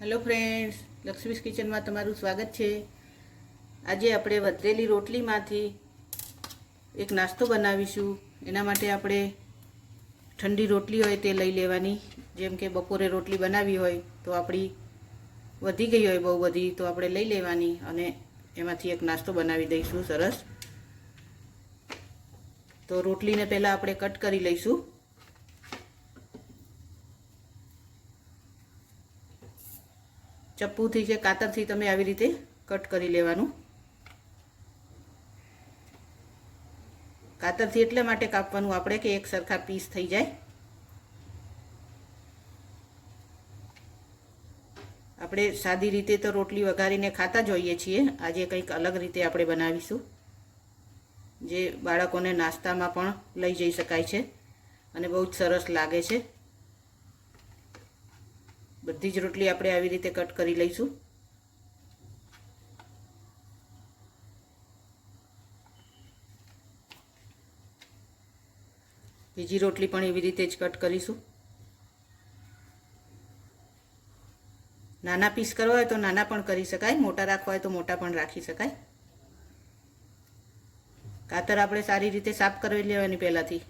Hello friends, Laxmi's કિચનમાં તમારું સ્વાગત છે। આજે આપણે વધેલી રોટલીમાંથી એક નાસ્તો બનાવીશું। એના માટે આપણે ઠંડી રોટલી હોય તે લઈ લેવાની। જેમ કે બપોરે રોટલી બનાવી હોય તો આપણી વધી ગઈ હોય બહુ બધી તો આપણે લઈ લેવાની અને એમાંથી એક નાસ્તો બનાવી દઈશું સરસ। તો રોટલીને પહેલાં આપણે કટ કરી લઈશું। ચપ્પુથી કે કાતરથી તમે આવી રીતે કટ કરી લેવાનું। કાતરથી એટલા માટે કાપવાનું આપણે કે એક સરખા પીસ થઈ જાય। આપણે સાદી રીતે તો રોટલી વઘારીને ખાતા જ હોઈએ છીએ। આજે કંઈક અલગ રીતે આપણે બનાવીશું, જે બાળકોને નાસ્તામાં પણ લઈ જઈ શકાય છે અને બહુ જ સરસ લાગે છે। બધી જ રોટલી આપણે આવી રીતે કટ કરી લઈશું। બીજી રોટલી પણ એવી રીતે જ કટ કરીશું। નાના પીસ કરવા હોય તો નાના પણ કરી શકાય, મોટા રાખવા હોય તો મોટા પણ રાખી શકાય। કાતર આપણે સારી રીતે સાફ કરી લેવાની પહેલાંથી।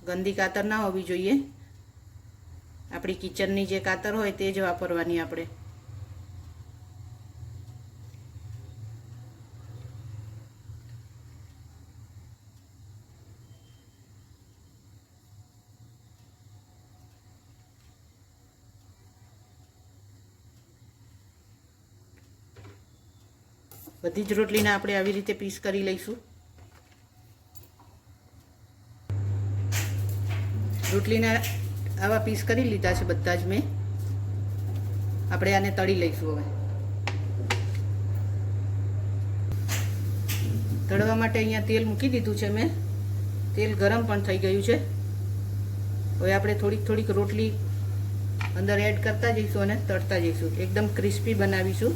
ગંદી કાતર ના હોવી જોઈએ। આપણી કિચનની જે કાતર હોય તે જ વાપરવાની આપણે। બધી જ રોટલીને આપણે આવી રીતે પીસ કરી લઈશું। રોટલીના આવા પીસ કરી લીધા છે બધા જ મેં। આપણે આને તળી લઈશું હવે। તળવા માટે અહીંયા તેલ મૂકી દીધું છે મેં। તેલ ગરમ પણ થઈ ગયું છે। હવે આપણે થોડીક થોડીક રોટલી અંદર એડ કરતા જઈશું અને તળતા જઈશું। એકદમ ક્રિસ્પી બનાવીશું।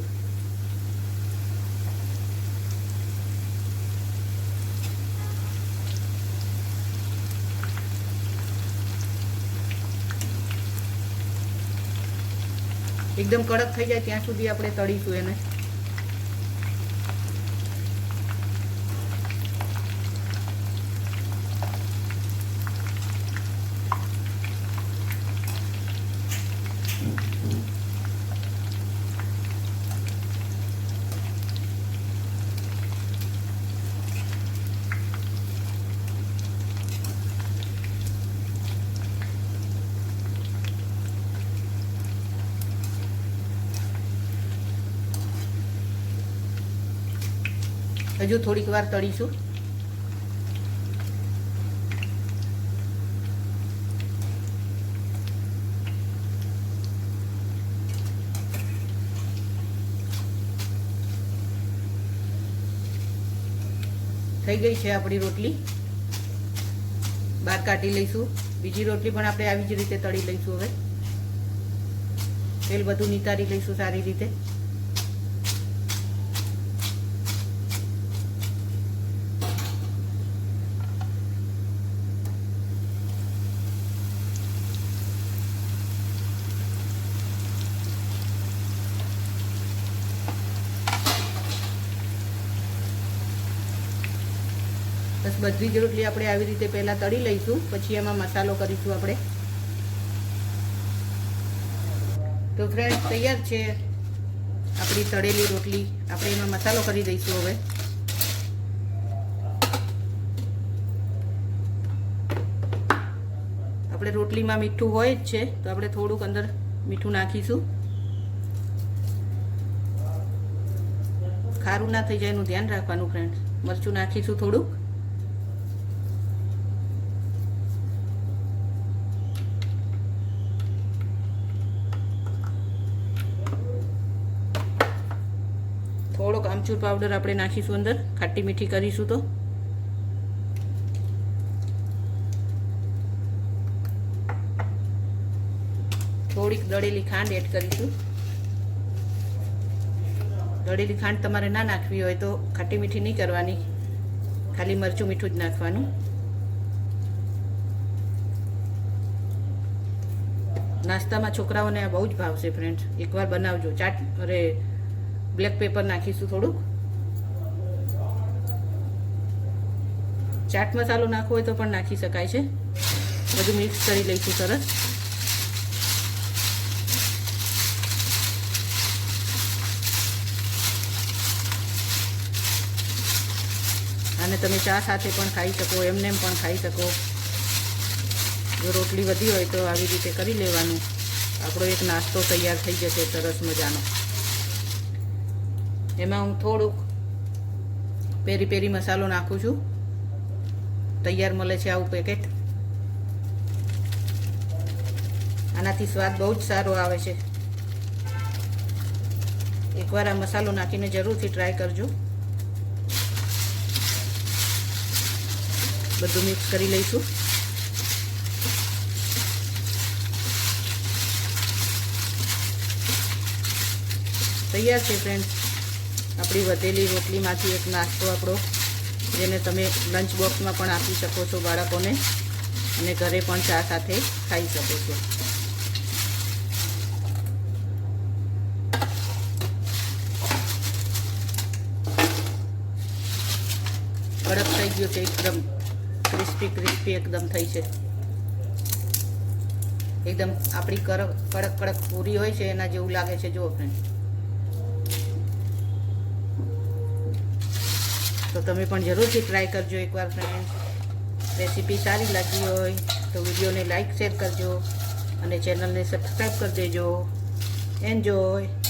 એકદમ કડક થઈ જાય ત્યાં સુધી આપણે તળીશું એને। હજુ થોડીક વાર તળીશું। થઈ ગઈ છે આપણી રોટલી, બહાર કાઢી લઈશું। બીજી રોટલી પણ આપણે આવી જ રીતે તળી લઈશું। હવે તેલ બધું નિતારી લઈશું સારી રીતે। બસ બધી જ રોટલી આપણે આવી રીતે પહેલાં તળી લઈશું, પછી એમાં મસાલો કરીશું આપણે। તો ફ્રેન્ડ્સ, તૈયાર છે આપણી તળેલી રોટલી। આપણે એમાં મસાલો કરી દઈશું હવે। આપણે રોટલીમાં મીઠું હોય જ છે તો આપણે થોડુંક અંદર મીઠું નાખીશું। ખારું ના થઈ જાય એનું ધ્યાન રાખવાનું ફ્રેન્ડ્સ। મરચું નાખીશું થોડુંક। થોડોક આમચૂર પાવડર આપણે નાખીશું અંદર, ખાટી મીઠી કરીશું તો। થોડીક દળેલી ખાંડ એડ કરીશું। દળેલી ખાંડ તમારે ના નાખવી હોય તો ખાટી મીઠી નહીં કરવાની, ખાલી મરચું મીઠું જ નાખવાનું। નાસ્તામાં છોકરાઓને આ બહુ જ ભાવશે ફ્રેન્ડ્સ. એકવાર બનાવજો. બ્લેક પેપર નાખીશું થોડુંક. ચાટ મસાલો નાખવો હોય તો પણ નાખી શકાય છે. બધું મિક્સ કરી લઈશું સરસ. અને તમે ચા સાથે પણ ખાઈ શકો, એમને એમ પણ ખાઈ શકો. જો રોટલી વધી હોય તો આવી રીતે કરી લેવાનું. આપણો એક નાસ્તો તૈયાર થઈ જશે સરસ મજાનો. એમાં હું થોડુંક પેરી પેરી મસાલો નાખું છું. તૈયાર મળે છે આવું પેકેટ. આનાથી સ્વાદ બહુ જ સારો આવે છે. એકવાર આ મસાલો નાખીને જરૂરથી ટ્રાય કરજો. બધું મિક્સ કરી લઈશું. તૈયાર છે ફ્રેન્ડ્સ આપણી વધેલી રોટલીમાંથી એક નાસ્તો આપણો, જેને તમે લંચ બોક્સમાં પણ આપી શકો છો બાળકોને, અને ઘરે પણ ચા સાથે ખાઈ શકો છો. કડક થઈ ગયો છે, એકદમ ક્રિસ્પી એકદમ થઈ છે. એકદમ આપણી કડક પૂરી હોય છે એના જેવું લાગે છે. જુઓ ફ્રેન્ડ, તો તમે પણ જરૂરથી ટ્રાય કરજો એકવાર ફ્રેન્ડ. રેસીપી સારી લાગી હોય તો વિડીયોને લાઈક શેર કરજો અને ચેનલને સબસ્ક્રાઈબ કરી દેજો. એન્જોય.